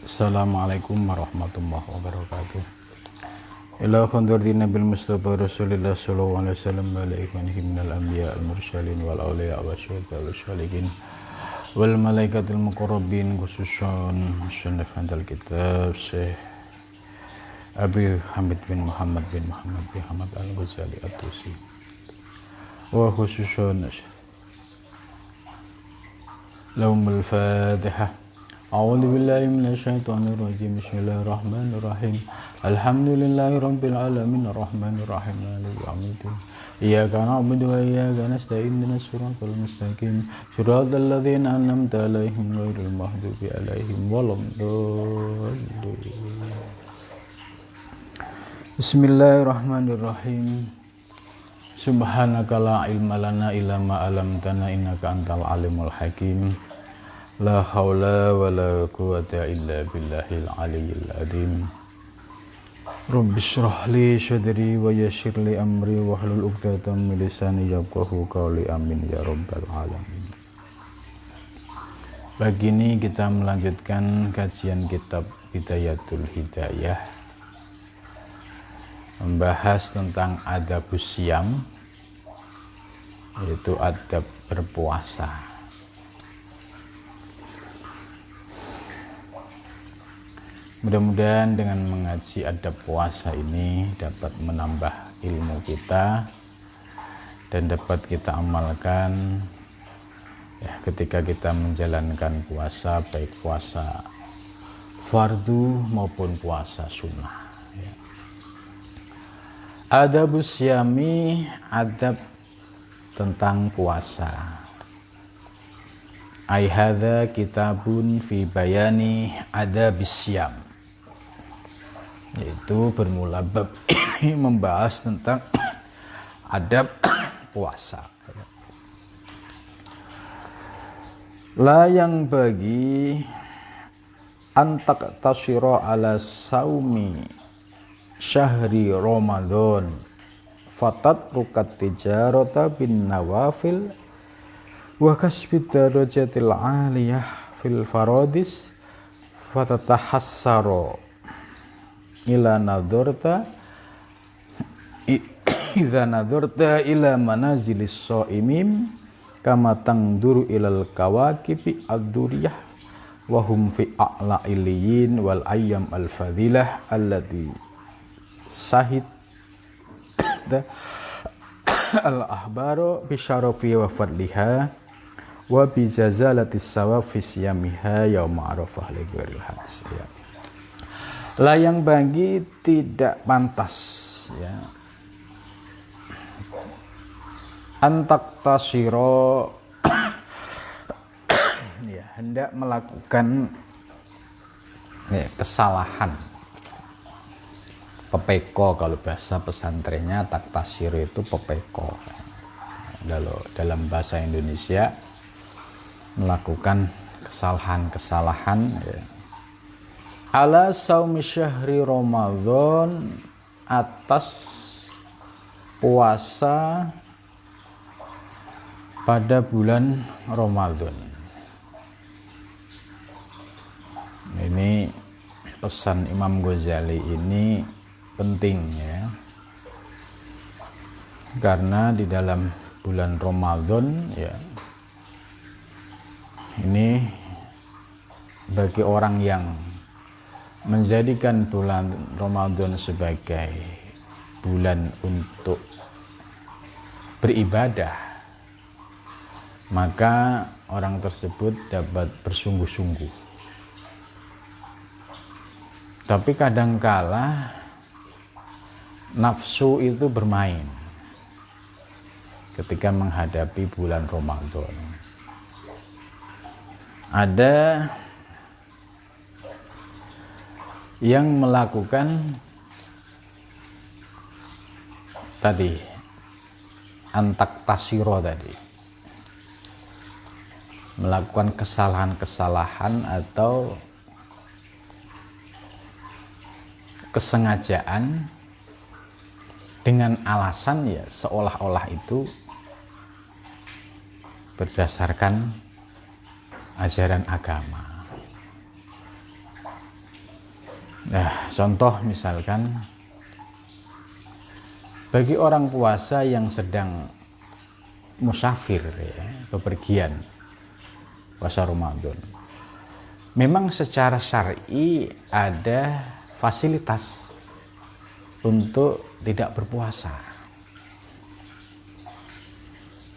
Assalamualaikum warahmatullahi wabarakatuh. Ila khandurdi Nabil Mustafa Rasulillah sallallahu alaihi wasallam wa ala ikhwanihi minal anbiya al-mursalin wal awliya wa syuhada wa syalihin wal malaikatil muqarrabin khususan sanad kitab Syekh Abi Hamid bin Muhammad bin Hamad al-Ghazali at-Tusi wa khususan lahumul Fatihah. A'udzu billahi minasyaitonir rajim. Bismillahirrahmanirrahim. Alhamdulillahirabbil alamin arrahmanir rahim maliki yaumiddin. Iyyaka na'budu wa iyyaka nasta'in ihdinas siratal mustaqim. Siratal ladzina an'amta 'alaihim ghairil maghdubi 'alaihim waladdallin. Bismillahirrahmanirrahim. Subhanaka la ilma lana illa ma 'allamtana innaka antal alimul hakim. La haula wa la quwwata illa billahil aliyyil azim. Rabbi shrah li sadri wa yassir li amri wahlul 'uqdatam min lisani yafqahu qawli. Amin ya rabbal alamin. Pagi ini kita melanjutkan kajian kitab Bidayatul Hidayah, membahas tentang adabus syiyam, yaitu adab berpuasa. Mudah-mudahan dengan mengaji adab puasa ini dapat menambah ilmu kita dan dapat kita amalkan ya, ketika kita menjalankan puasa, baik puasa fardu maupun puasa sunnah ya. Adabus syiyami, adab tentang puasa. Ai hadza kitabun fi bayani adabis syiyam, yaitu bermula bab ini membahas tentang adab puasa. La yang bagi antak tasyira ala saumi syahri Ramadan fatat rukat tijarata bin nawafil wa kasbid darajatil aliyah fil faradis fatatahassaro ila nadorta idza nadorta ila manazilis shaimim kama tangduru ilal kawakibi ad-duriyah wa hum fi a'la illiyin wal ayyam al fadilah allati sahid al ahbaru bi syarafi wa fadliha wa bi jazalatis sawab fi siyamiha yaum arafah li ghairil hadis ya. Layang bagi tidak pantas ya antak tasiro ya, hendak melakukan ya, kesalahan pepeko. Kalau bahasa pesantrennya taktasiro itu pepeko. Dalam bahasa Indonesia melakukan kesalahan-kesalahan ya, ala saumi syahri Ramadan, atas puasa pada bulan Ramadan. Ini pesan Imam Ghazali ini penting ya, karena di dalam bulan Ramadan ya, ini bagi orang yang menjadikan bulan Ramadan sebagai bulan untuk beribadah, maka orang tersebut dapat bersungguh-sungguh. Tapi kadangkala nafsu itu bermain ketika menghadapi bulan Ramadan. Ada yang melakukan tadi antak tasiro tadi, melakukan kesalahan-kesalahan atau kesengajaan dengan alasan ya seolah-olah itu berdasarkan ajaran agama. Nah, contoh misalkan bagi orang puasa yang sedang musafir, ya, bepergian puasa Ramadan, memang secara syar'i ada fasilitas untuk tidak berpuasa.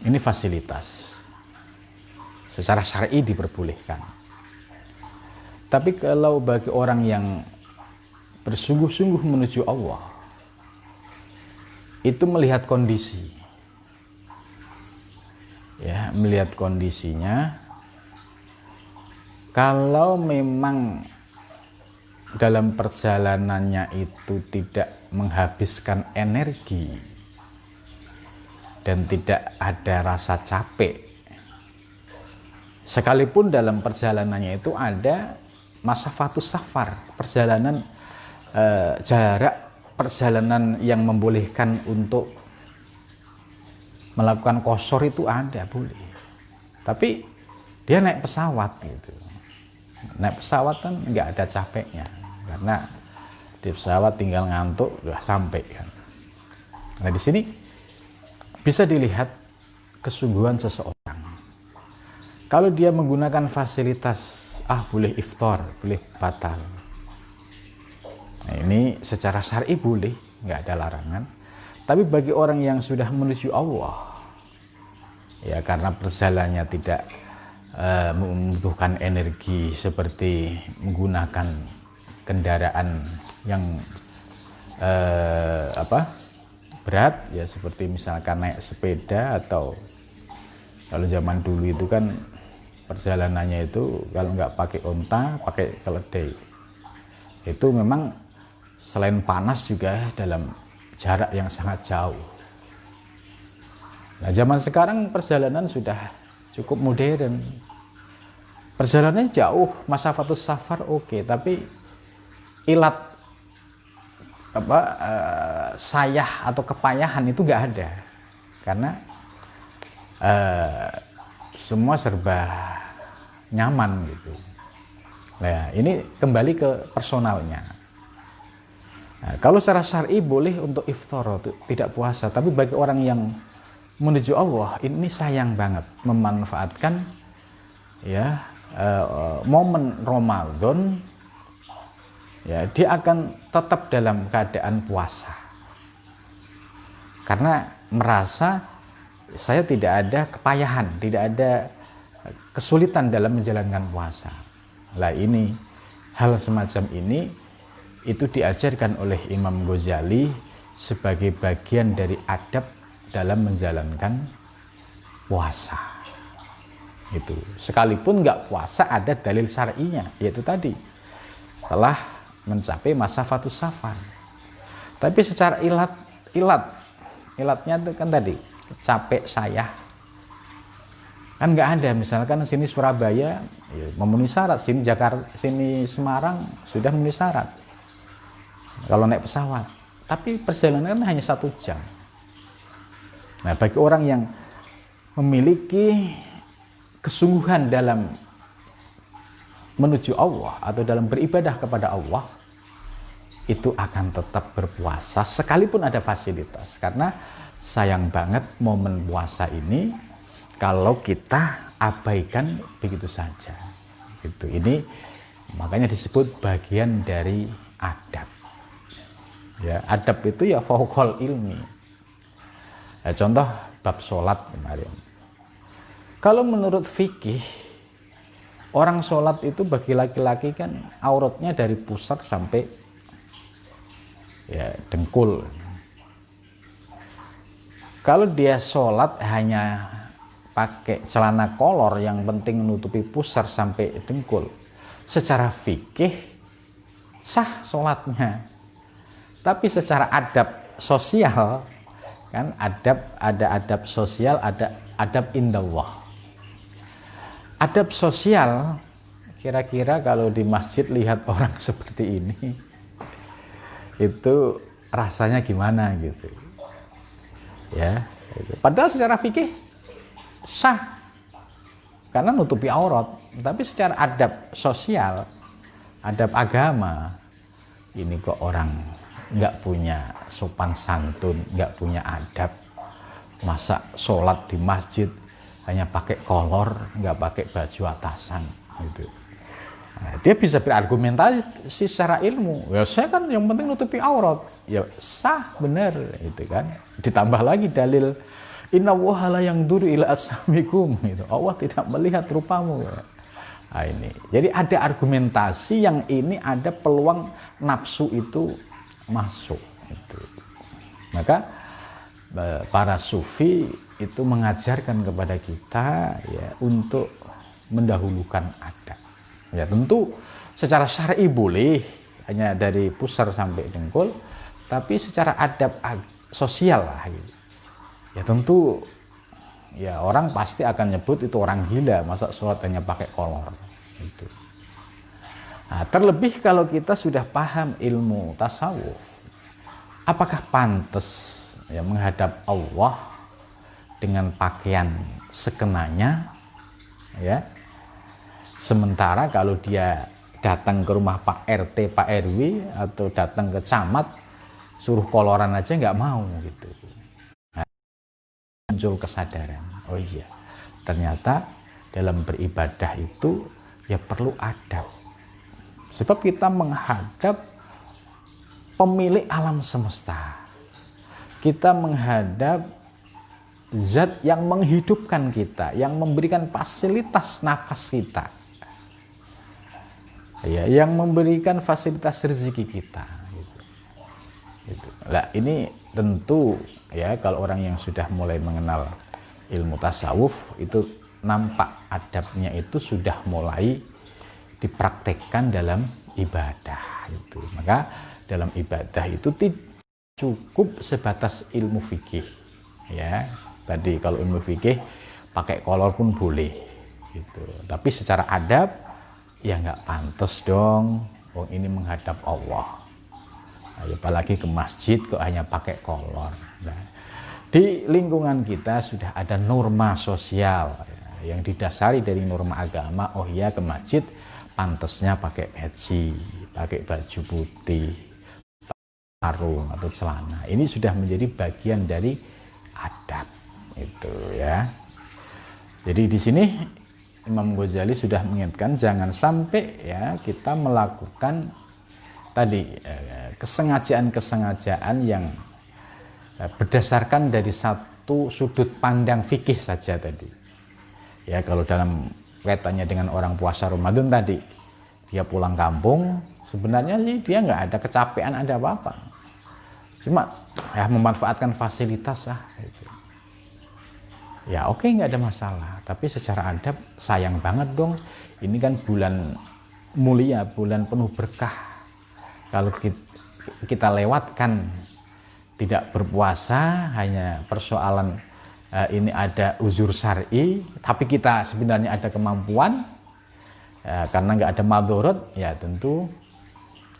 Ini fasilitas secara syar'i diperbolehkan. Tapi kalau bagi orang yang bersungguh-sungguh menuju Allah, itu melihat kondisi, ya, melihat kondisinya. Kalau memang dalam perjalanannya itu tidak menghabiskan energi dan tidak ada rasa capek, sekalipun dalam perjalanannya itu ada masafatus safar, perjalanan jarak perjalanan yang membolehkan untuk melakukan qashar itu ada, boleh. Tapi dia naik pesawat gitu. Naik pesawat kan nggak ada capeknya, karena di pesawat tinggal ngantuk udah sampai kan. Nah, di sini bisa dilihat kesungguhan seseorang. Kalau dia menggunakan fasilitas, boleh iftar, boleh batal. Nah, ini secara syar'i boleh, nggak ada larangan. Tapi bagi orang yang sudah menuju Allah, ya, karena perjalanannya tidak membutuhkan energi seperti menggunakan kendaraan yang berat, ya, seperti misalkan naik sepeda, atau kalau zaman dulu itu kan perjalanannya itu kalau nggak pakai onta, pakai keledai. Itu memang selain panas juga dalam jarak yang sangat jauh. Nah, zaman sekarang perjalanan sudah cukup modern. Perjalanannya jauh, masafatus safar oke, tapi ilat sayah atau kepayahan itu nggak ada, karena semua serba nyaman gitu. Nah, ini kembali ke personalnya. Nah, kalau secara syar'i boleh untuk iftar, tidak puasa, tapi bagi orang yang menuju Allah, ini sayang banget memanfaatkan, ya, momen Ramadan, ya, dia akan tetap dalam keadaan puasa karena merasa saya tidak ada kepayahan, tidak ada kesulitan dalam menjalankan puasa. Lah, ini hal semacam ini itu diajarkan oleh Imam Ghazali sebagai bagian dari adab dalam menjalankan puasa. Itu sekalipun nggak puasa ada dalil syar'inya, yaitu tadi setelah mencapai masafatus safar. Tapi secara ilatnya itu kan tadi capek sayah kan nggak ada. Misalkan sini Surabaya ya, memenuhi syarat, sini Jakarta, sini Semarang sudah memenuhi syarat kalau naik pesawat, tapi perjalanan hanya 1 jam. Nah, bagi orang yang memiliki kesungguhan dalam menuju Allah atau dalam beribadah kepada Allah, itu akan tetap berpuasa sekalipun ada fasilitas. Karena sayang banget momen puasa ini kalau kita abaikan begitu saja. Gitu. Ini makanya disebut bagian dari adab. Ya, adab itu ya fauqal ilmi. Ya, contoh bab sholat kemarin. Kalau menurut fikih, orang sholat itu bagi laki-laki kan auratnya dari pusar sampai ya dengkul. Kalau dia sholat hanya pakai celana kolor yang penting menutupi pusar sampai dengkul, secara fikih sah sholatnya. Tapi secara adab sosial, kan ada adab sosial, ada adab indallah. Adab sosial, kira-kira kalau di masjid lihat orang seperti ini, itu rasanya gimana gitu. Ya, gitu. Padahal secara fikih sah, karena nutupi aurat. Tapi secara adab sosial, adab agama, ini kok orang nggak punya sopan santun, nggak punya adab, masa sholat di masjid hanya pakai kolor, nggak pakai baju atasan gitu. Nah, dia bisa berargumentasi secara ilmu. Ya saya kan yang penting nutupi aurat. Ya sah, benar gitu kan. Ditambah lagi dalil inna wahala yang duru ila asamikum gitu. Allah tidak melihat rupamu. Nah, ini. Jadi ada argumentasi yang ini ada peluang nafsu itu masuk gitu. Maka para sufi itu mengajarkan kepada kita ya untuk mendahulukan adab. Ya tentu secara syar'i boleh hanya dari pusar sampai dengkul, tapi secara adab sosial lah gitu. Ya tentu ya orang pasti akan nyebut itu orang gila, masa sholat hanya pakai kolor gitu. Nah, terlebih kalau kita sudah paham ilmu tasawuf, apakah pantas ya menghadap Allah dengan pakaian sekenanya ya? Sementara kalau dia datang ke rumah Pak RT, Pak RW atau datang ke camat suruh koloran aja nggak mau gitu. Nah, muncul kesadaran, oh iya ternyata dalam beribadah itu ya perlu adab. Sebab kita menghadap pemilik alam semesta, kita menghadap zat yang menghidupkan kita, yang memberikan fasilitas nafas kita, ya, yang memberikan fasilitas rezeki kita gitu. Nah, ini tentu ya kalau orang yang sudah mulai mengenal ilmu tasawuf itu nampak adabnya itu sudah mulai dipraktekkan dalam ibadah itu. Maka dalam ibadah itu tidak cukup sebatas ilmu fikih ya. Tadi kalau ilmu fikih pakai kolor pun boleh gitu. Tapi secara adab ya nggak pantas dong, oh ini menghadap Allah. Nah, apalagi ke masjid kok hanya pakai kolor. Nah, di lingkungan kita sudah ada norma sosial ya, yang didasari dari norma agama. Oh iya ke masjid pantasnya pakai peci, pakai baju putih, sarung atau celana. Ini sudah menjadi bagian dari adab itu ya. Jadi di sini Imam Ghazali sudah mengingatkan jangan sampai ya kita melakukan tadi kesengajaan-kesengajaan yang berdasarkan dari satu sudut pandang fikih saja tadi. Ya kalau dalam kaitannya dengan orang puasa Ramadan tadi, dia pulang kampung sebenarnya sih dia nggak ada kecapean ada apa-apa, cuma ya memanfaatkan fasilitas lah gitu. Ya oke, nggak ada masalah, tapi secara adab sayang banget dong, ini kan bulan mulia, bulan penuh berkah, kalau kita lewatkan tidak berpuasa hanya persoalan ini ada uzur syar'i, tapi kita sebenarnya ada kemampuan karena nggak ada madharat, ya tentu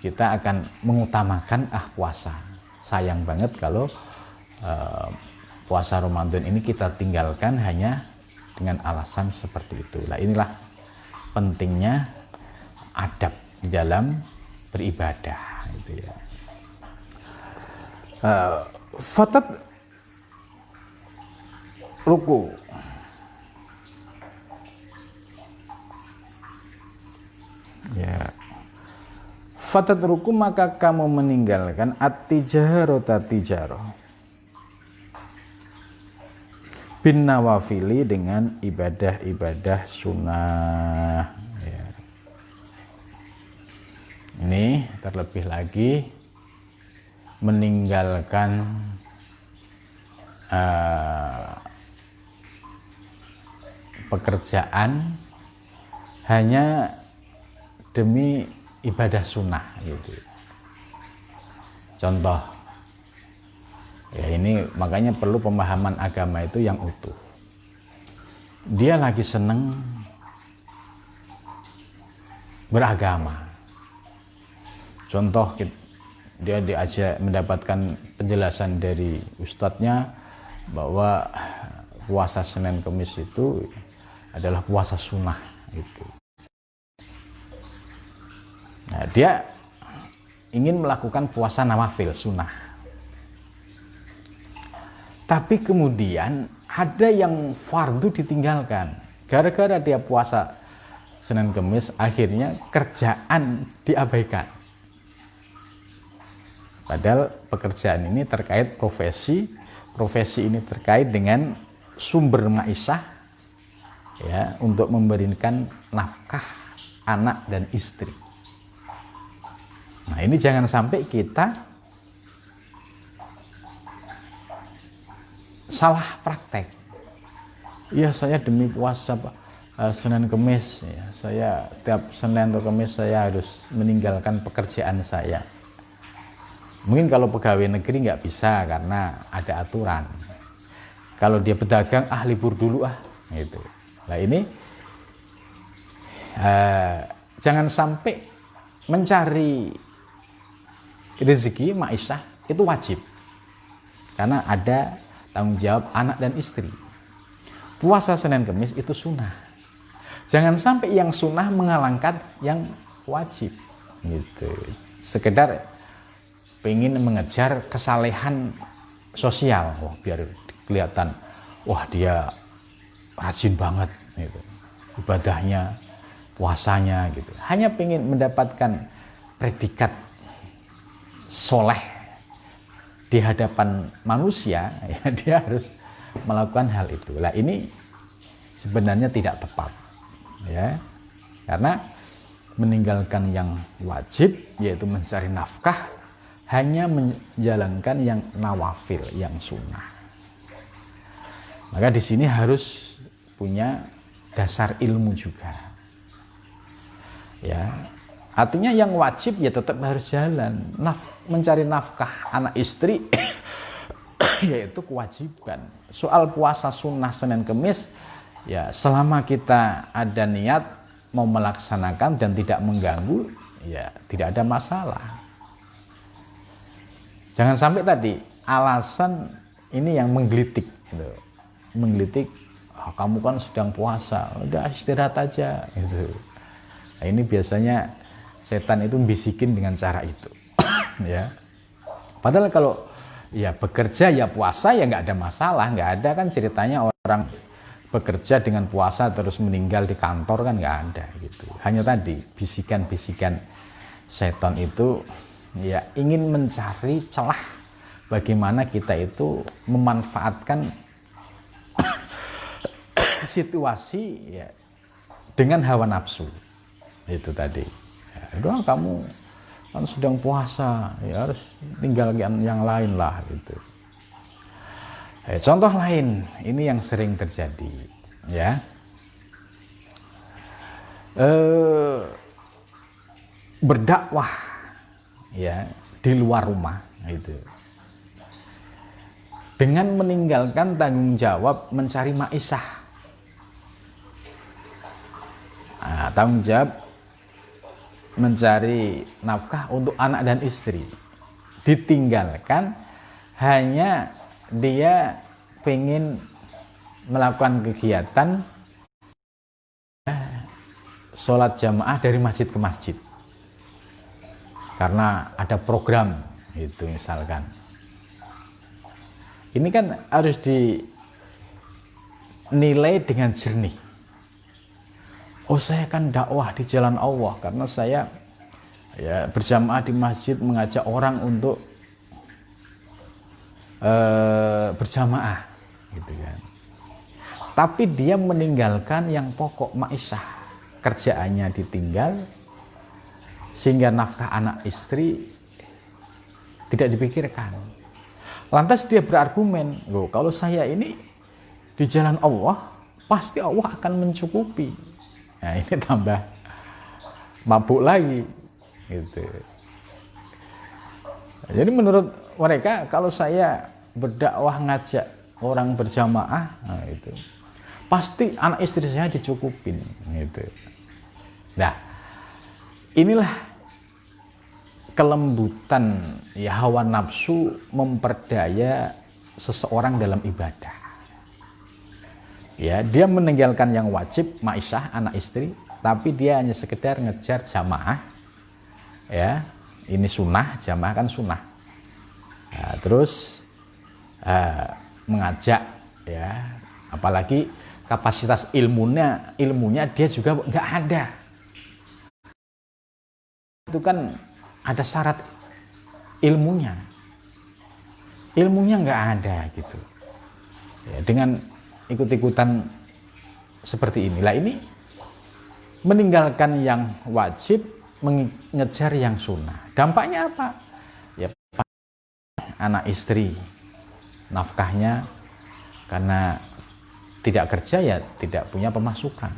kita akan mengutamakan puasa. Sayang banget kalau puasa Ramadan ini kita tinggalkan hanya dengan alasan seperti itu. Nah inilah pentingnya adab di dalam beribadah gitu ya. Fatat ruku, ya, fatat ruku maka kamu meninggalkan at-tijarah bin nawafili dengan ibadah-ibadah sunnah ya. Ini terlebih lagi meninggalkan pekerjaan hanya demi ibadah sunnah gitu. Contoh ya, ini makanya perlu pemahaman agama itu yang utuh. Dia lagi seneng beragama, contoh dia diajak mendapatkan penjelasan dari ustadznya bahwa puasa Senin Kemis itu adalah puasa sunnah gitu. Nah, dia ingin melakukan puasa nawafil sunnah. Tapi kemudian ada yang fardu ditinggalkan. Gara-gara dia puasa Senin Kemis, akhirnya kerjaan diabaikan. Padahal pekerjaan ini terkait profesi ini terkait dengan sumber ma'isyah, ya, untuk memberikan nafkah anak dan istri. Nah, ini jangan sampai kita salah praktek. Ya, saya demi puasa Senin Kemis, ya, saya setiap Senin atau Kemis saya harus meninggalkan pekerjaan saya. Mungkin kalau pegawai negeri nggak bisa karena ada aturan. Kalau dia pedagang, libur dulu gitu. Nah, ini jangan sampai mencari rezeki ma'isyah itu wajib, karena ada tanggung jawab anak dan istri. Puasa Senin Kemis itu sunnah. Jangan sampai yang sunnah mengalahkan yang wajib gitu. Sekedar pengen mengejar kesalehan sosial, biar kelihatan, dia rajin banget gitu, ibadahnya, puasanya gitu. Hanya pengen mendapatkan predikat soleh di hadapan manusia, ya, dia harus melakukan hal itu. Nah, ini sebenarnya tidak tepat, ya, karena meninggalkan yang wajib, yaitu mencari nafkah, hanya menjalankan yang nawafil, yang sunnah. Maka di sini harus punya dasar ilmu juga, ya. Artinya yang wajib ya tetap harus jalan. Mencari nafkah anak istri yaitu kewajiban. Soal puasa sunnah Senin Kemis, ya selama kita ada niat mau melaksanakan dan tidak mengganggu, ya tidak ada masalah. Jangan sampai tadi alasan ini yang menggelitik gitu. Menggelitik, kamu kan sedang puasa, udah istirahat aja gitu. Nah, ini biasanya setan itu bisikin dengan cara itu. Ya. Padahal kalau ya bekerja ya puasa ya nggak ada masalah, nggak ada kan ceritanya orang bekerja dengan puasa terus meninggal di kantor, kan nggak ada gitu. Hanya tadi bisikan-bisikan setan itu ya ingin mencari celah bagaimana kita itu memanfaatkan situasi ya dengan hawa nafsu itu tadi. Ya, kamu kan sedang puasa, ya harus tinggalkan yang lain lah gitu. Contoh lain ini yang sering terjadi, ya. Berdakwah ya di luar rumah gitu, dengan meninggalkan tanggung jawab mencari ma'isyah. Tanggung jawab mencari nafkah untuk anak dan istri ditinggalkan, hanya dia pengen melakukan kegiatan sholat jamaah dari masjid ke masjid karena ada program itu misalkan. Ini kan harus dinilai dengan jernih. Oh, saya kan dakwah di jalan Allah karena saya ya berjamaah di masjid mengajak orang untuk berjamaah gitu kan. Tapi dia meninggalkan yang pokok ma'isyah, kerjaannya ditinggal sehingga nafkah anak istri tidak dipikirkan. Lantas dia berargumen, loh kalau saya ini di jalan Allah pasti Allah akan mencukupi. Nah, ini tambah mabuk lagi gitu. Jadi menurut mereka kalau saya berdakwah ngajak orang berjamaah, nah itu pasti anak istri saya dicukupin gitu. Nah, inilah kelembutan ya hawa nafsu memperdaya seseorang dalam ibadah. Ya, dia meninggalkan yang wajib ma'isyah anak istri, tapi dia hanya sekedar ngejar jamaah. Ya, ini sunnah, jamaah kan sunnah. Nah, terus mengajak ya, apalagi kapasitas ilmunya dia juga nggak ada. Itu kan ada syarat ilmunya nggak ada gitu ya, dengan ikut-ikutan seperti inilah, ini meninggalkan yang wajib, mengejar yang sunnah. Dampaknya apa ya? Anak istri nafkahnya karena tidak kerja ya tidak punya pemasukan,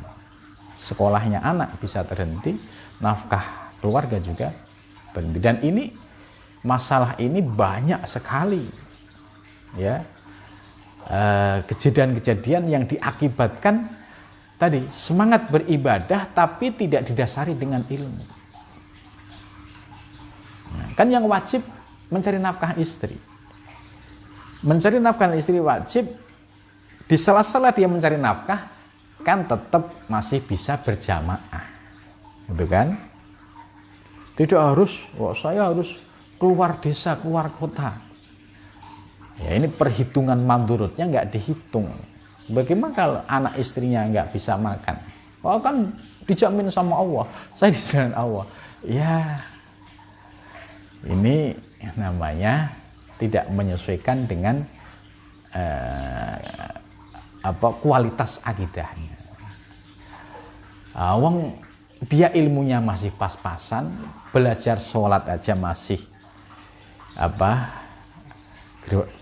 sekolahnya anak bisa terhenti, nafkah keluarga juga berhenti. Dan ini masalah ini banyak sekali ya, kejadian-kejadian yang diakibatkan tadi semangat beribadah tapi tidak didasari dengan ilmu. Nah, kan yang wajib mencari nafkah istri, wajib, di sela-sela dia mencari nafkah kan tetap masih bisa berjamaah, gitu kan? Tidak harus, saya harus keluar desa, keluar kota. Ya, ini perhitungan mandurutnya nggak dihitung. Bagaimana kalau anak istrinya nggak bisa makan? Oh kan dijamin sama Allah, saya dijamin Allah. Ya, ini namanya tidak menyesuaikan dengan kualitas akidahnya. Wong dia ilmunya masih pas-pasan, belajar sholat aja masih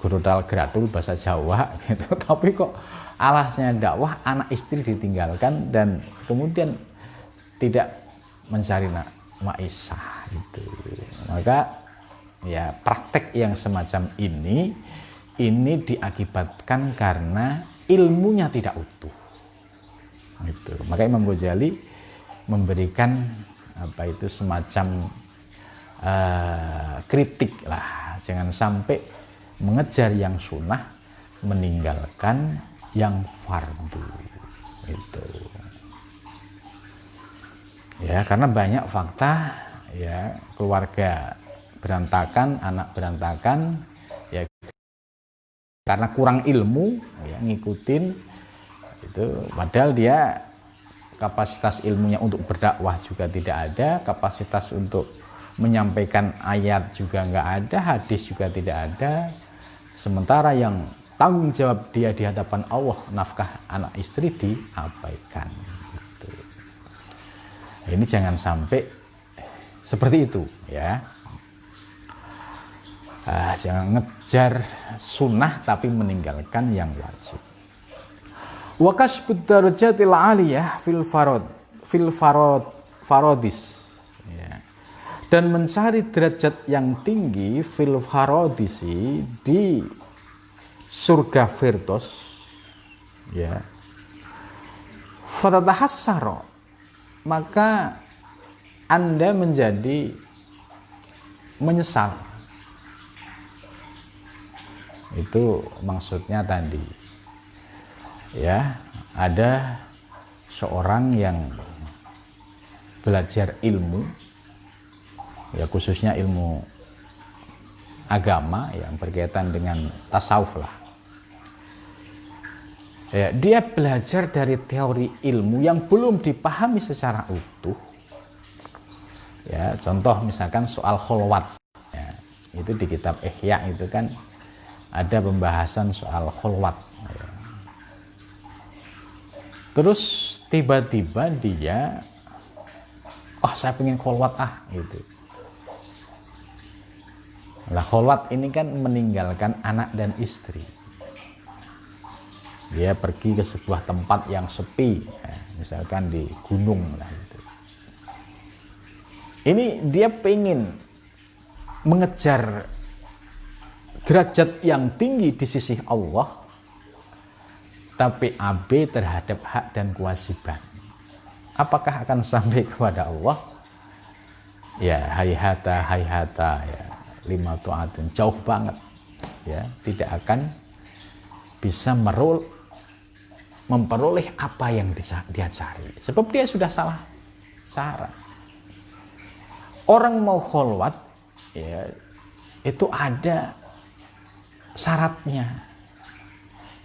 gerudal geratul bahasa Jawa gitu. Tapi kok alasnya dakwah, anak istri ditinggalkan dan kemudian tidak mencari maisah itu. Maka ya praktek yang semacam ini diakibatkan karena ilmunya tidak utuh. Gitu. Maka Imam Ghazali memberikan semacam kritik lah, jangan sampai mengejar yang sunnah, meninggalkan yang fardu. Gitu. Ya, karena banyak fakta ya, keluarga berantakan, anak berantakan ya karena kurang ilmu ya, ngikutin itu, padahal dia kapasitas ilmunya untuk berdakwah juga tidak ada, kapasitas untuk menyampaikan ayat juga nggak ada, hadis juga tidak ada. Sementara yang tanggung jawab dia di hadapan Allah, nafkah anak istri, diabaikan. Gitu. Ini jangan sampai seperti itu ya. Jangan ngejar sunnah tapi meninggalkan yang wajib. Wa kasbud darajatil aliyah farodis ya. Dan mencari derajat yang tinggi fil farodisi, di surga Firdaus ya. Fatatahassara, maka Anda menjadi menyesal. Itu maksudnya tadi ya, ada seorang yang belajar ilmu ya, khususnya ilmu agama yang berkaitan dengan tasawuf lah ya, dia belajar dari teori ilmu yang belum dipahami secara utuh ya. Contoh misalkan soal kholwat ya, itu di kitab Ihya itu kan ada pembahasan soal kholwat ya. Terus tiba-tiba dia, saya pengen kholwat gitu. Nah, kholwat ini kan meninggalkan anak dan istri. Dia pergi ke sebuah tempat yang sepi, ya, misalkan di gunung lah gitu. Ini dia pengen mengejar derajat yang tinggi di sisi Allah, tapi abe terhadap hak dan kewajiban. Apakah akan sampai kepada Allah? Ya, hayhata ya, lima tu'atun, jauh banget ya, tidak akan bisa memperoleh apa yang dia cari, sebab dia sudah salah cara. Orang mau kholwat ya itu ada syaratnya.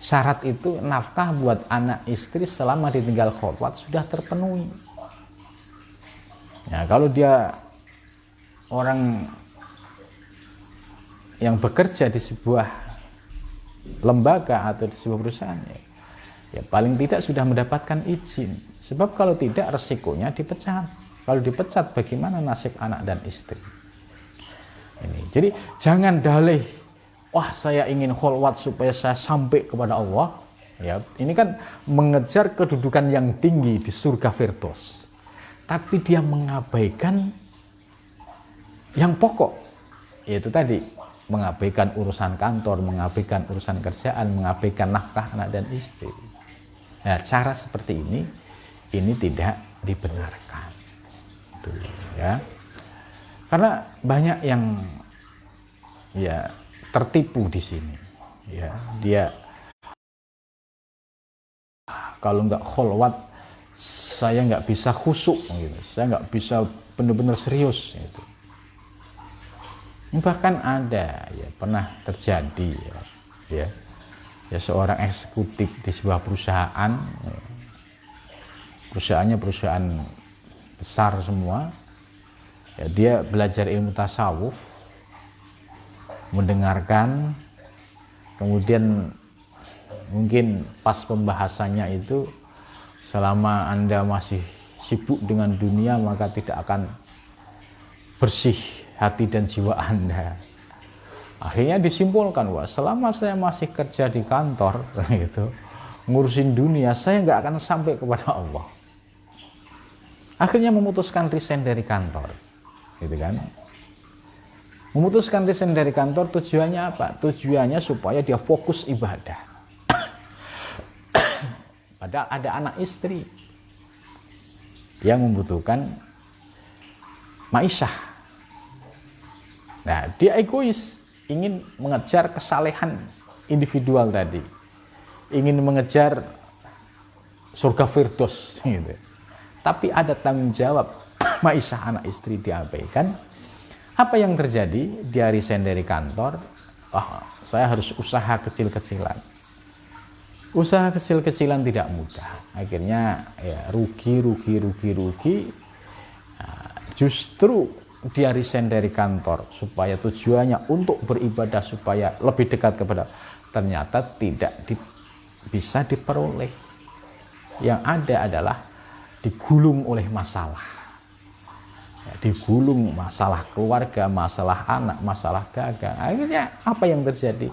Syarat itu nafkah buat anak istri selama ditinggal kholwat sudah terpenuhi. Ya, kalau dia orang yang bekerja di sebuah lembaga atau di sebuah perusahaan, ya paling tidak sudah mendapatkan izin. Sebab kalau tidak resikonya dipecat. Kalau dipecat bagaimana nasib anak dan istri? Ini. Jadi jangan dalih, wah saya ingin kholwat supaya saya sampai kepada Allah. Ya, ini kan mengejar kedudukan yang tinggi di surga Firdaus. Tapi dia mengabaikan yang pokok, yaitu tadi mengabaikan urusan kantor, mengabaikan urusan kerjaan, mengabaikan nafkah anak dan istri. Nah, cara seperti ini tidak dibenarkan. Itu, ya. Karena banyak yang ya tertipu di sini. Ya, dia kalau nggak kholwat saya nggak bisa khusyuk gitu. Saya nggak bisa benar-benar serius gitu. Bahkan ada ya pernah terjadi ya seorang eksekutif di sebuah perusahaan, perusahaannya perusahaan besar semua, ya, dia belajar ilmu tasawuf, mendengarkan, kemudian mungkin pas pembahasannya itu, selama Anda masih sibuk dengan dunia maka tidak akan bersih hati dan jiwa Anda. Akhirnya disimpulkan, wah selama saya masih kerja di kantor gitu, ngurusin dunia, saya nggak akan sampai kepada Allah. Akhirnya memutuskan resign dari kantor, gitu kan? Memutuskan resign dari kantor tujuannya apa? Tujuannya supaya dia fokus ibadah. Padahal ada anak istri yang membutuhkan ma'isyah. Nah, dia egois, ingin mengejar kesalehan individual tadi, ingin mengejar surga Firdaus gitu. Tapi ada tanggung jawab ma'isyah anak istri diabaikan. Apa yang terjadi? Dia resign dari kantor. Saya harus usaha kecil-kecilan. Usaha kecil-kecilan tidak mudah. Akhirnya ya rugi. Nah, justru dia resign dari kantor supaya tujuannya untuk beribadah supaya lebih dekat kepada, ternyata tidak bisa diperoleh. Yang ada adalah digulung oleh masalah, ya, digulung masalah keluarga, masalah anak, masalah dagang. Akhirnya apa yang terjadi?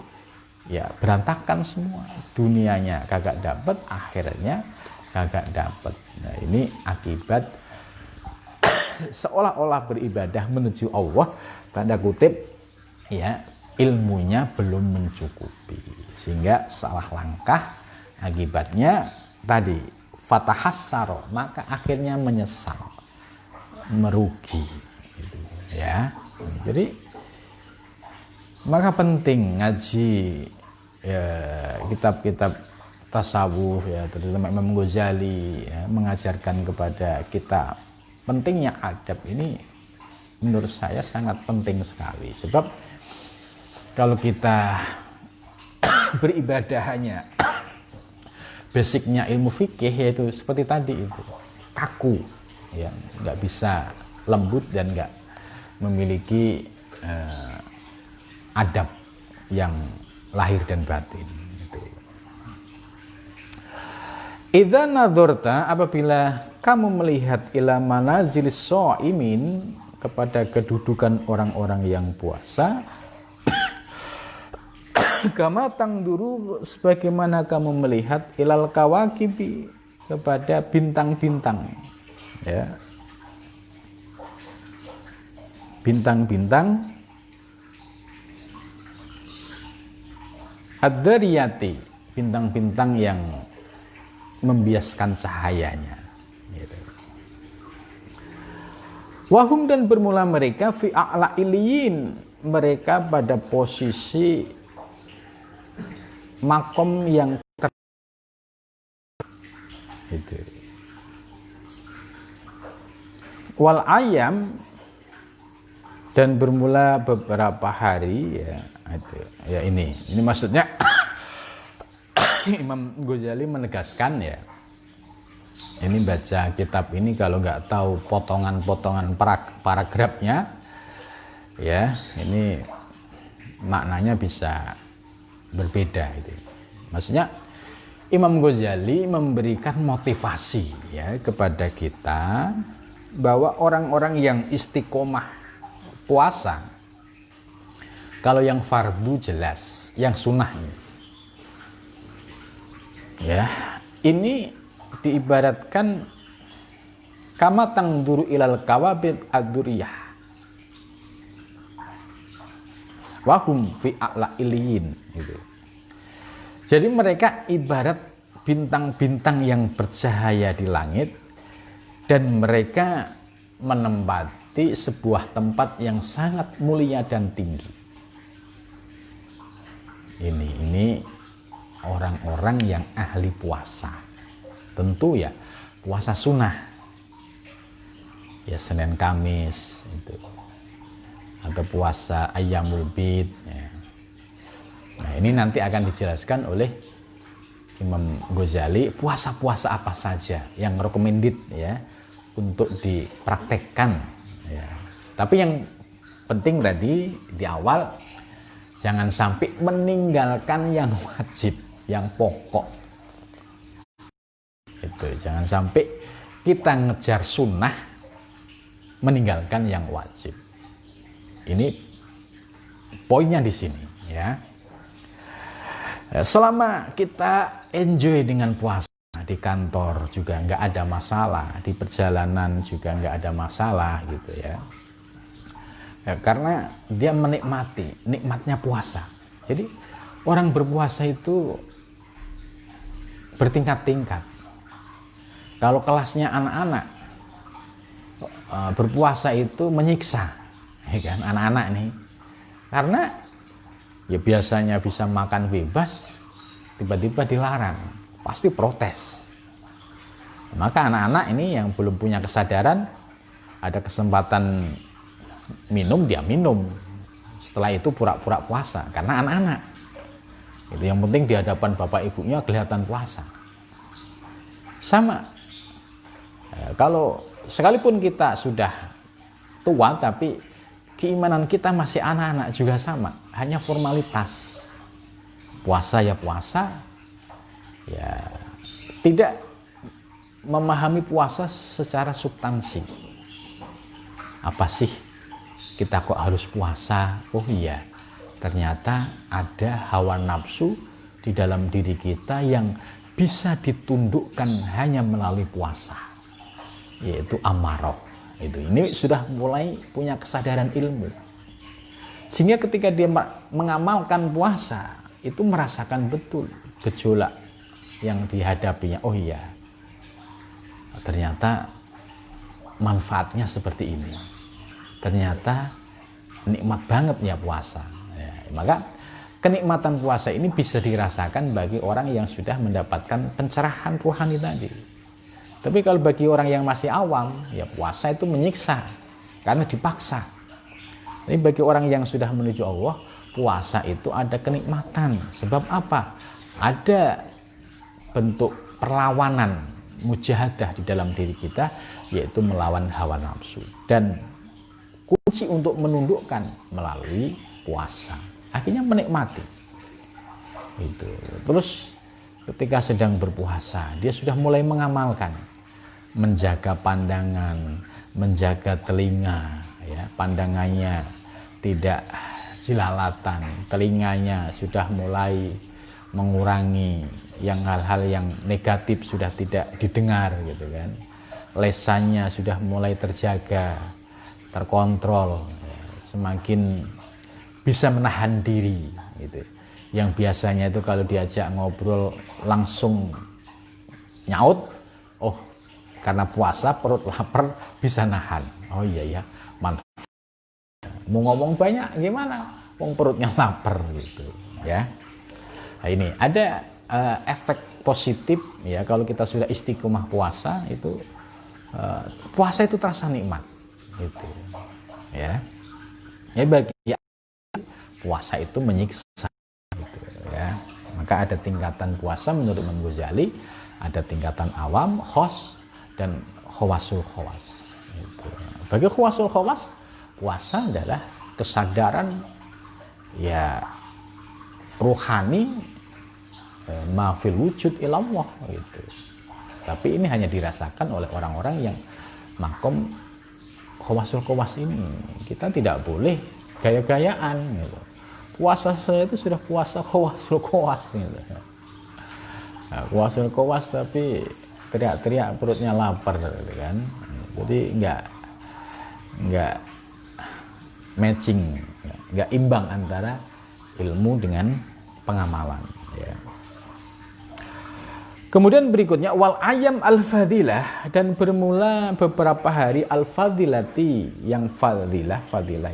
Ya berantakan semua, dunianya kagak dapat, akhirnya kagak dapat. Nah, ini akibat seolah-olah beribadah menuju Allah, tanda kutip, ya ilmunya belum mencukupi, sehingga salah langkah, akibatnya tadi fatahassaro, maka akhirnya menyesal, merugi, gitu, ya. Jadi maka penting ngaji ya, kitab-kitab tasawuf ya, terutama Imam Ghazali ya, mengajarkan kepada kita pentingnya adab. Ini menurut saya sangat penting sekali, sebab kalau kita beribadah hanya basicnya ilmu fikih, yaitu seperti tadi itu kaku ya, nggak bisa lembut dan nggak memiliki adab yang lahir dan batin. Idza nadzarta, apabila kamu melihat ila manazilis shaimin, kepada kedudukan orang-orang yang puasa, kama tangduru, sebagaimana kamu melihat ilal kawakibi, kepada bintang-bintang, ya, bintang-bintang ad-dariyati, bintang-bintang yang membiaskan cahayanya, gitu. Wahum, dan bermula mereka fi a'la iliyin, mereka pada posisi makom yang gitu. Wal ayam, Dan bermula beberapa hari ya, itu ya ini maksudnya Imam Ghazali menegaskan ya, ini baca kitab ini kalau nggak tahu potongan-potongan paragrafnya ya, ini maknanya bisa berbeda itu. Maksudnya Imam Ghazali memberikan motivasi ya kepada kita bahwa orang-orang yang istiqomah puasa, kalau yang fardu jelas, yang sunnah ya, ini diibaratkan kama tangduru ilal kawabid ad-duriyah wahum fi a'la iliyin gitu. Jadi mereka ibarat bintang-bintang yang bercahaya di langit, dan mereka menempati sebuah tempat yang sangat mulia dan tinggi. Ini orang-orang yang ahli puasa, tentu ya puasa sunnah ya, Senin Kamis itu, atau puasa Ayyamul Bid ya. Nah ini nanti akan dijelaskan oleh Imam Ghazali puasa-puasa apa saja yang recommended ya untuk dipraktekkan ya. Tapi yang penting tadi di awal, jangan sampai meninggalkan yang wajib, yang pokok itu. Jangan sampai kita ngejar sunnah meninggalkan yang wajib. Ini poinnya di sini ya. Selama kita enjoy dengan puasa, di kantor juga nggak ada masalah, di perjalanan juga nggak ada masalah gitu ya. Karena dia menikmati nikmatnya puasa. Jadi orang berpuasa itu bertingkat-tingkat. Kalau kelasnya anak-anak, berpuasa itu menyiksa ya kan, anak-anak nih, karena ya biasanya bisa makan bebas, tiba-tiba dilarang, pasti protes. Maka anak-anak ini yang belum punya kesadaran, ada kesempatan minum, dia minum. Setelah itu pura-pura puasa, karena anak-anak itu yang penting di hadapan bapak ibunya kelihatan puasa. Sama kalau sekalipun kita sudah tua, tapi keimanan kita masih anak-anak juga sama, hanya formalitas. Puasa ya puasa, ya tidak memahami puasa secara substansi. Apa sih kita kok harus puasa? Oh iya, ternyata ada hawa nafsu di dalam diri kita yang bisa ditundukkan hanya melalui puasa, yaitu amarah. Ini sudah mulai punya kesadaran ilmu, sehingga ketika dia mengamalkan puasa itu merasakan betul gejolak yang dihadapinya. Oh iya, ternyata manfaatnya seperti ini, ternyata nikmat banget ya puasa ya. Maka kenikmatan puasa ini bisa dirasakan bagi orang yang sudah mendapatkan pencerahan rohani tadi. Tapi kalau bagi orang yang masih awam, ya puasa itu menyiksa karena dipaksa. Tapi bagi orang yang sudah menuju Allah, puasa itu ada kenikmatan. Sebab apa? Ada bentuk perlawanan, mujahadah di dalam diri kita, yaitu melawan hawa nafsu. Dan kunci untuk menundukkan melalui puasa. Akhirnya menikmati. Itu. Terus ketika sedang berpuasa, dia sudah mulai mengamalkan, menjaga pandangan, menjaga telinga, ya, pandangannya tidak jilalatan, telinganya sudah mulai mengurangi yang hal-hal yang negatif sudah tidak didengar gitu kan, lesannya sudah mulai terjaga, terkontrol, ya, semakin bisa menahan diri gitu. Yang biasanya itu kalau diajak ngobrol langsung nyaut, oh karena puasa perut lapar bisa nahan. Oh iya ya, mantap. Mau ngomong banyak gimana? Wong perutnya lapar gitu ya. Nah, ini ada efek positif ya kalau kita sudah istiqomah puasa itu, puasa itu terasa nikmat gitu ya. Ya bagi puasa itu menyiksa gitu, ya. Maka ada tingkatan puasa menurut Imam Ghazali, ada tingkatan awam, khos, dan khawasul khawas gitu. Bagi khawasul khawas, puasa adalah kesadaran ya ruhani mafil wujud ilallah gitu. Tapi ini hanya dirasakan oleh orang-orang yang makom khawasul khawas ini. Kita tidak boleh gaya-gayaan gitu. Puasa saya itu sudah puasa khawasul khawas gitu. Nah, khawasul khawas tapi teriak-teriak perutnya lapar gitu kan. Jadi nggak matching, nggak imbang antara ilmu dengan pengamalan ya. Kemudian berikutnya wal ayam al-fadilah, dan bermula beberapa hari al-fadilati, yang fadilah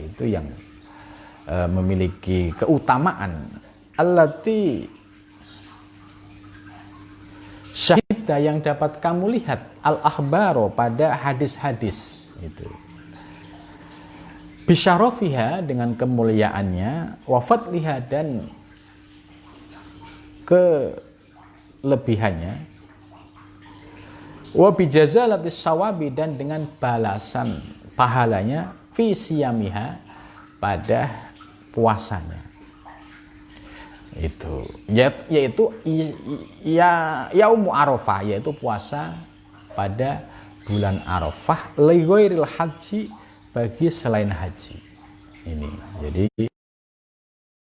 itu yang memiliki keutamaan, allati syahidah, yang dapat kamu lihat, al-akhbaro, pada hadis-hadis itu, bisyarafiha, dengan kemuliaannya, wafadliha, dan kelebihannya, wa bijazalatis sawabi, dan dengan balasan pahalanya, fi siyamiha, pada puasanya itu, yaitu yaumu arafah, yaitu puasa pada bulan Arafah, li ghairil haji, bagi selain haji. Ini jadi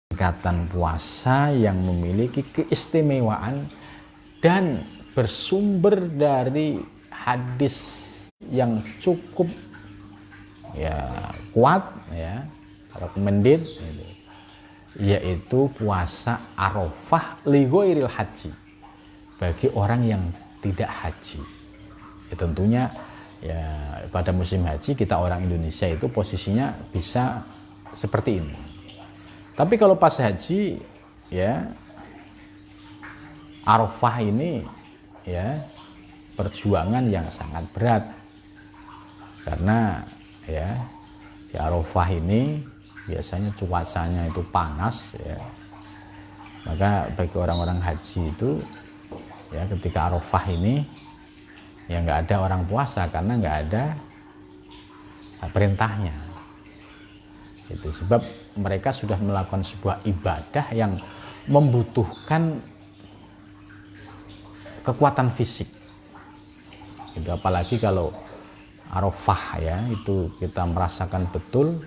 tingkatan puasa yang memiliki keistimewaan dan bersumber dari hadis yang cukup ya kuat ya, recommended gitu, yaitu puasa Arafah li ghairil haji, bagi orang yang tidak haji. Ya, tentunya ya pada musim haji kita orang Indonesia itu posisinya bisa seperti ini. Tapi kalau pas haji ya Arafah ini ya perjuangan yang sangat berat, karena ya di Arafah ini biasanya cuacanya itu panas ya. Maka bagi orang-orang haji itu ya ketika Arafah ini ya nggak ada orang puasa, karena nggak ada perintahnya. Itu sebab mereka sudah melakukan sebuah ibadah yang membutuhkan kekuatan fisik. Itu apalagi kalau Arafah ya, itu kita merasakan betul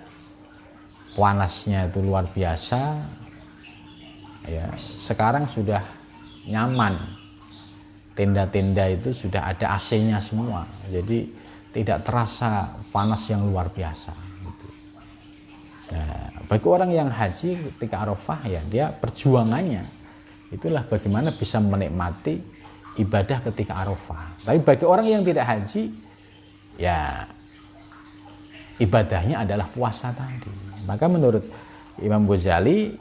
panasnya itu luar biasa. Ya, sekarang sudah nyaman. Tenda-tenda itu sudah ada AC-nya semua. Jadi tidak terasa panas yang luar biasa gitu. Nah, bagi orang yang haji ketika Arafah ya, dia perjuangannya itulah bagaimana bisa menikmati ibadah ketika Arafah. Tapi bagi orang yang tidak haji ya ibadahnya adalah puasa tadi. Maka menurut Imam Ghazali,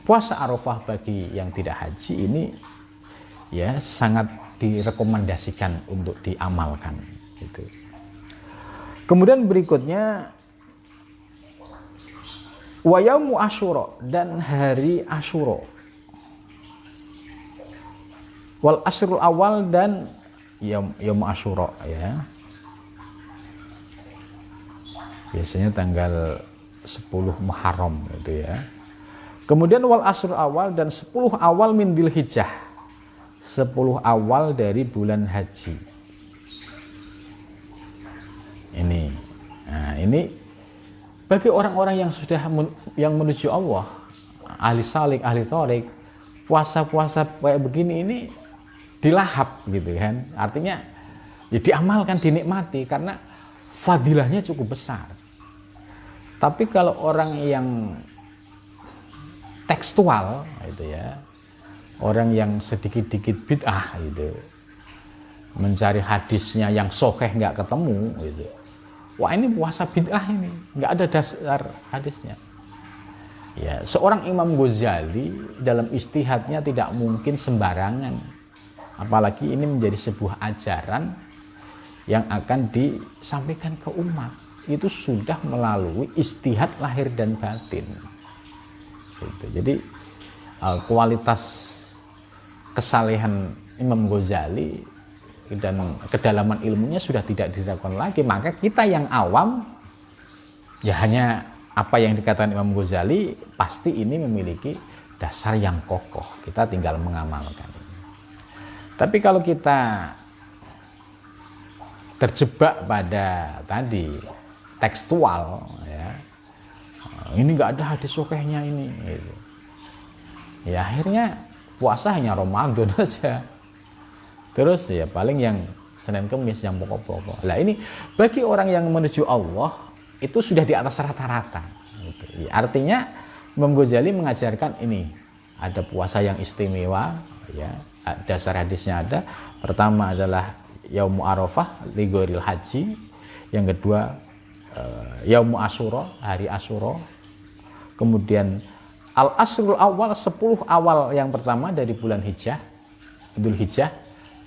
puasa Arafah bagi yang tidak haji ini ya sangat direkomendasikan untuk diamalkan gitu. Kemudian berikutnya wa yaumu Asyura, dan hari Asyura, wal asrul awal, dan yaum Asyura ya. Biasanya tanggal 10 Muharram gitu ya. Kemudian wal asrul awal, dan 10 awal min Dzulhijjah, 10 awal dari bulan haji. Ini. Nah, ini bagi orang-orang yang sudah yang menuju Allah, ahli salik, ahli thorik, puasa-puasa kayak begini ini dilahap gitu kan. Artinya ya diamalkan, dinikmati, karena fadilahnya cukup besar. Tapi kalau orang yang tekstual gitu ya, orang yang sedikit-dikit bid'ah gitu, mencari hadisnya yang sahih nggak ketemu gitu, wah ini puasa bid'ah, ini nggak ada dasar hadisnya. Ya, seorang Imam Ghazali dalam ijtihadnya tidak mungkin sembarangan, apalagi ini menjadi sebuah ajaran yang akan disampaikan ke umat. itu sudah melalui istihad lahir dan batin. Gitu. Jadi kualitas kesalehan Imam Ghazali dan kedalaman ilmunya sudah tidak diragukan lagi. Maka kita yang awam ya hanya apa yang dikatakan Imam Ghazali, pasti ini memiliki dasar yang kokoh. Kita tinggal mengamalkan. Tapi kalau kita terjebak pada tadi tekstual, ya, ini nggak ada hadis sahihnya ini, gitu. Ya akhirnya puasa hanya Ramadan aja. Terus ya paling yang Senin Kemis yang pokok-pokok. Lah ini bagi orang yang menuju Allah itu sudah di atas rata-rata. Gitu. Ya, artinya Imam Ghazali mengajarkan ini ada puasa yang istimewa. Ya, dasar hadisnya ada. Pertama adalah Yaumu Arafah ligoril haji. Yang kedua Yaumu Asyura, hari Asyura. Kemudian Al-Asrul Awal, 10 awal yang pertama dari bulan Hijjah, Dzul Hijjah,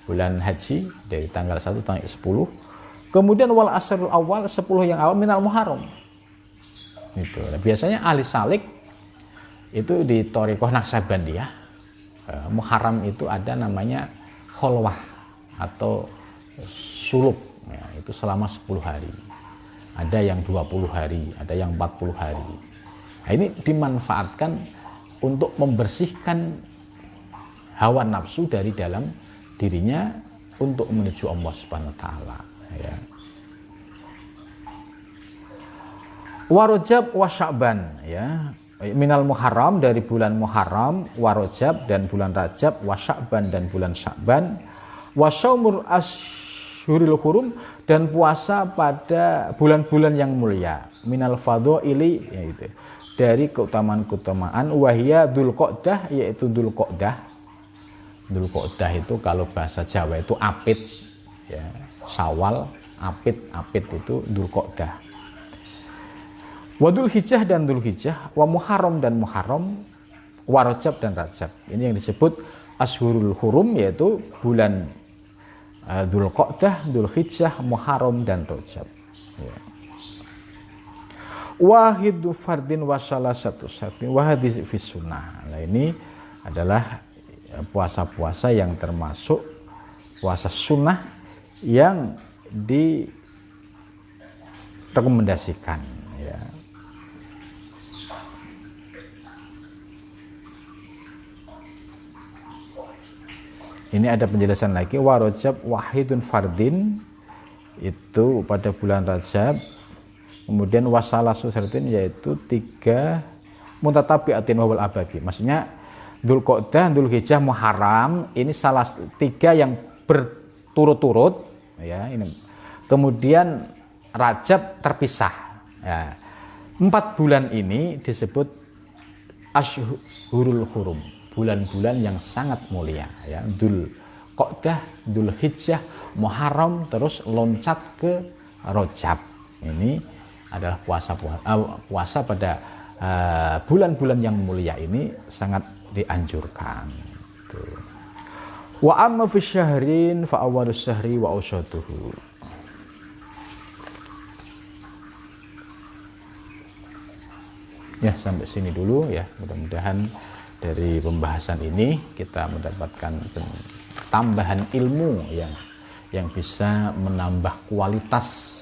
bulan haji dari tanggal 1 tanggal 10. Kemudian wal asrul awal, 10 yang awal minal Muharram. Gitu. Nah, biasanya ahli salik itu di Thariqah Naqsabandiyah, Muharram itu ada namanya kholwah atau suluk, ya, itu selama 10 hari. Ada yang 20 hari, ada yang 40 hari. Nah, ini dimanfaatkan untuk membersihkan hawa nafsu dari dalam dirinya untuk menuju Allah Subhanahu wa taala, ya. Wa Rajab wa Sya'ban, ya. Minal Muharram, dari bulan Muharram, wa Rajab dan bulan Rajab, wa Sya'ban dan bulan Sya'ban, wa Syaumul Ashhuril Hurum dan puasa pada bulan-bulan yang mulia, minal fadhaili, yaitu dari keutamaan-keutamaan, wahia Dzulqa'dah, yaitu Dzulqa'dah. Dzulqa'dah itu kalau bahasa Jawa itu apit, ya. Syawal, apit itu Dzulqa'dah. Wa Dzul Hijjah dan Dzul Hijjah, wa Muharram dan Muharram, wa Rajab dan Rajab. Ini yang disebut Ashhurul Hurum, yaitu bulan Dzulqa'dah, Dzul Hijjah, Muharram dan Rajab. Ya. Wahidu fardin wa salasatu syartin wa hadis fi sunnah. Nah, ini adalah puasa-puasa yang termasuk puasa sunnah yang direkomendasikan, ya. Ini ada penjelasan lagi, wa Rajab wahidun fardin, itu pada bulan Rajab. Kemudian wasalasu syartin, yaitu 3 mutatabi'atin wal abadi. Maksudnya Dzulqa'dah, Dzul Hijjah, Muharram, ini salah 3 yang berturut-turut, ya, ini. Kemudian Rajab terpisah, ya. 4 bulan ini disebut Ashhurul Hurum, bulan-bulan yang sangat mulia, ya. Dzulqa'dah, Dzul Hijjah, Muharram, terus loncat ke Rajab. Ini adalah puasa pada bulan-bulan yang mulia ini sangat dianjurkan. Wa amma fi syahrin fa awwalus syahri wa awsatuhu. Ya, sampai sini dulu, ya. Mudah-mudahan dari pembahasan ini kita mendapatkan tambahan ilmu yang bisa menambah kualitas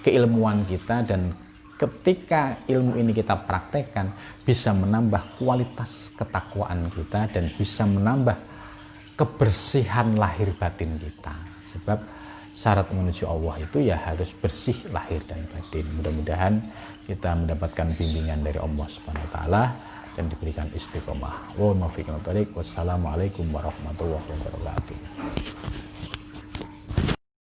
keilmuan kita, dan ketika ilmu ini kita praktekkan bisa menambah kualitas ketakwaan kita dan bisa menambah kebersihan lahir batin kita. Sebab syarat menuju Allah itu ya harus bersih lahir dan batin. Mudah-mudahan kita mendapatkan bimbingan dari Allah Subhanahu wa taala dan diberikan istiqomah. Wassalamualaikum warahmatullahi wabarakatuh.